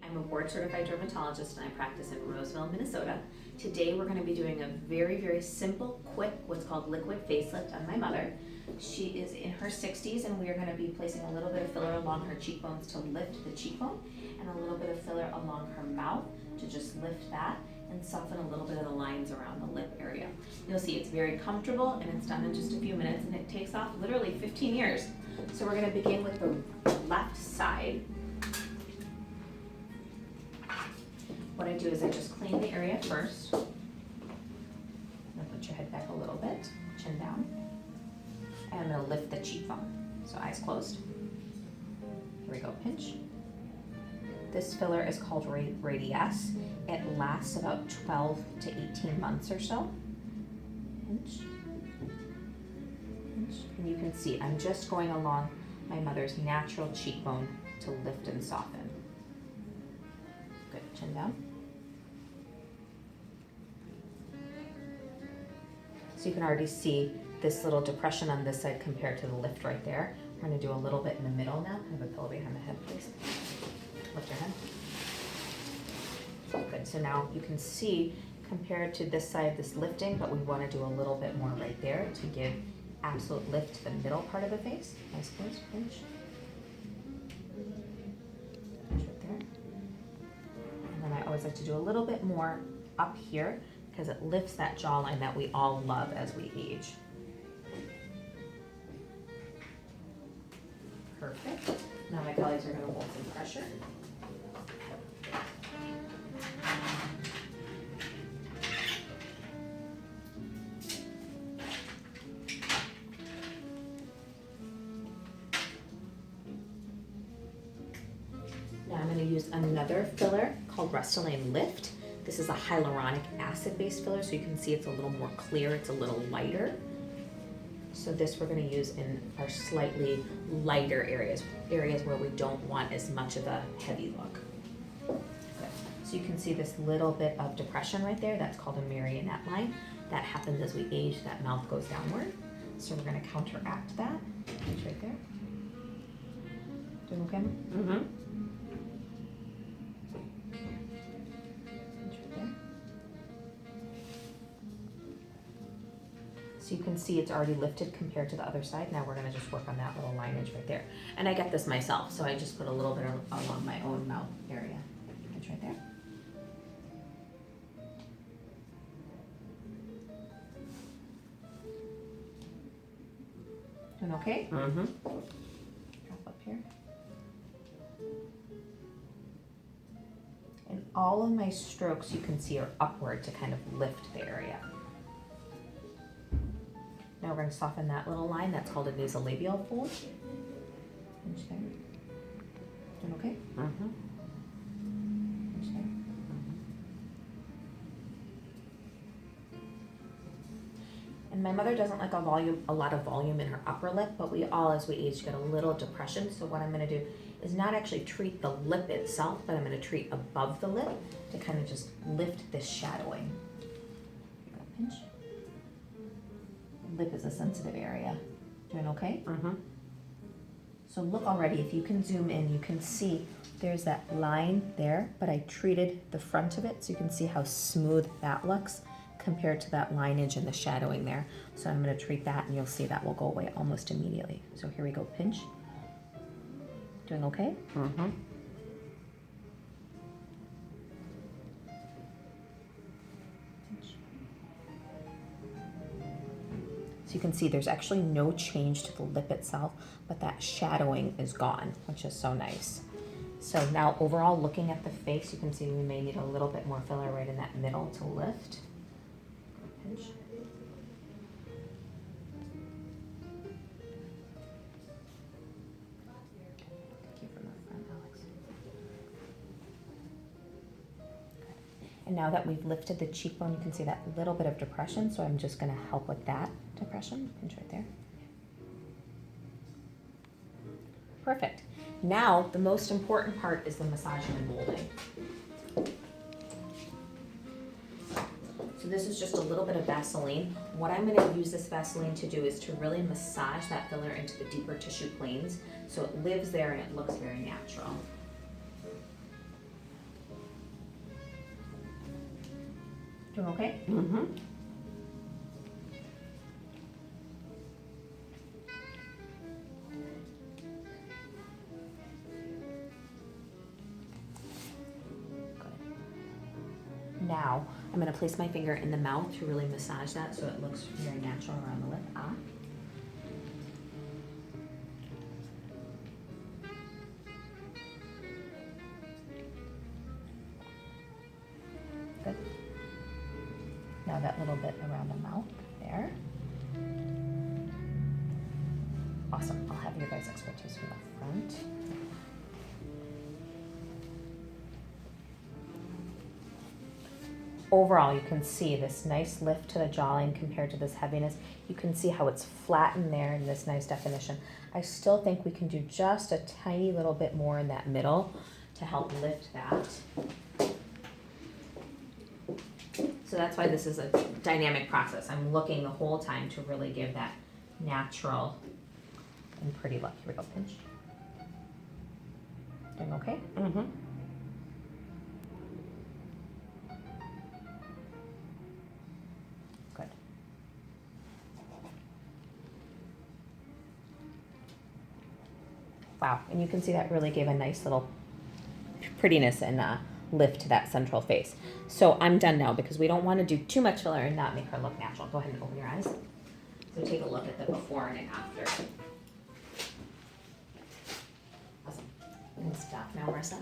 I'm a board certified dermatologist and I practice in Roseville, Minnesota. Today we're going to be doing a very, very simple, quick, what's called liquid facelift on my mother. She is in her 60s and we are going to be placing a little bit of filler along her cheekbones to lift the cheekbone and a little bit of filler along her mouth to just lift that and soften a little bit of the lines around the lip area. You'll see it's very comfortable and it's done in just a few minutes and it takes off literally 15 years. So we're going to begin with the left side. What I do is I just clean the area first. Now put your head back a little bit, chin down. And I'm going to lift the cheekbone. So eyes closed. Here we go, pinch. This filler is called Radiesse. It lasts about 12 to 18 months or so. Pinch. Pinch. And you can see I'm just going along my mother's natural cheekbone to lift and soften. Good, chin down. So you can already see this little depression on this side compared to the lift right there. I'm going to do a little bit in the middle now. Have a pillow behind the head, please. Lift your head. Good, so now you can see compared to this side, this lifting, but we want to do a little bit more right there to give absolute lift to the middle part of the face. Eyes closed, pinch. Pinch right there. And then I always like to do a little bit more up here because it lifts that jawline that we all love as we age. Perfect. Now my colleagues are going to hold some pressure. Now I'm going to use another filler called Restylane Lift. This is a hyaluronic acid-based filler, so you can see it's a little more clear, it's a little lighter. So this we're going to use in our slightly lighter areas where we don't want as much of a heavy look. Good. So you can see this little bit of depression right there, that's called a marionette line. That happens as we age, that mouth goes downward. So we're going to counteract that. It's right there. Doing okay? Mm-hmm. So you can see it's already lifted compared to the other side. Now we're going to just work on that little lineage right there. And I get this myself, so I just put a little bit along my own mouth area. It's right there. Doing okay? Mm-hmm. Drop up here. And all of my strokes you can see are upward to kind of lift the area. Now we're going to soften that little line. That's called a nasolabial fold. Pinch there. Doing okay? Mm-hmm. Pinch there. Mm-hmm. And my mother doesn't like a lot of volume in her upper lip, but we all, as we age, get a little depression. So what I'm going to do is not actually treat the lip itself, but I'm going to treat above the lip to kind of just lift this shadowing. Pinch. Lip is a sensitive area. Doing okay? Mm-hmm. So look already, if you can zoom in, you can see there's that line there, but I treated the front of it so you can see how smooth that looks compared to that lineage and the shadowing there. So I'm going to treat that and you'll see that will go away almost immediately. So here we go, pinch. Doing okay? Mm-hmm. So you can see there's actually no change to the lip itself, but that shadowing is gone, which is so nice. So now overall, looking at the face, you can see we may need a little bit more filler right in that middle to lift. Pinch. Thank you from the front, Alex. And now that we've lifted the cheekbone, you can see that little bit of depression, so I'm just going to help with that depression. Pinch right there. Perfect. Now, the most important part is the massaging and molding. So this is just a little bit of Vaseline. What I'm going to use this Vaseline to do is to really massage that filler into the deeper tissue planes so it lives there and it looks very natural. Doing okay? Mm-hmm. Now, I'm going to place my finger in the mouth to really massage that so it looks very natural around the lip. Ah. Good. Now that little bit around the mouth there. Awesome. I'll have your guys' expertise from the front. Overall, you can see this nice lift to the jawline compared to this heaviness. You can see how it's flattened there in this nice definition. I still think we can do just a tiny little bit more in that middle to help lift that. So that's why this is a dynamic process. I'm looking the whole time to really give that natural and pretty look. Here we go, pinch. Doing okay? Mm-hmm. Good. Wow, and you can see that really gave a nice little prettiness and lift to that central face. So I'm done now because we don't want to do too much filler and not make her look natural. Go ahead and open your eyes. So take a look at the before and after. Awesome. And stop now, Marissa.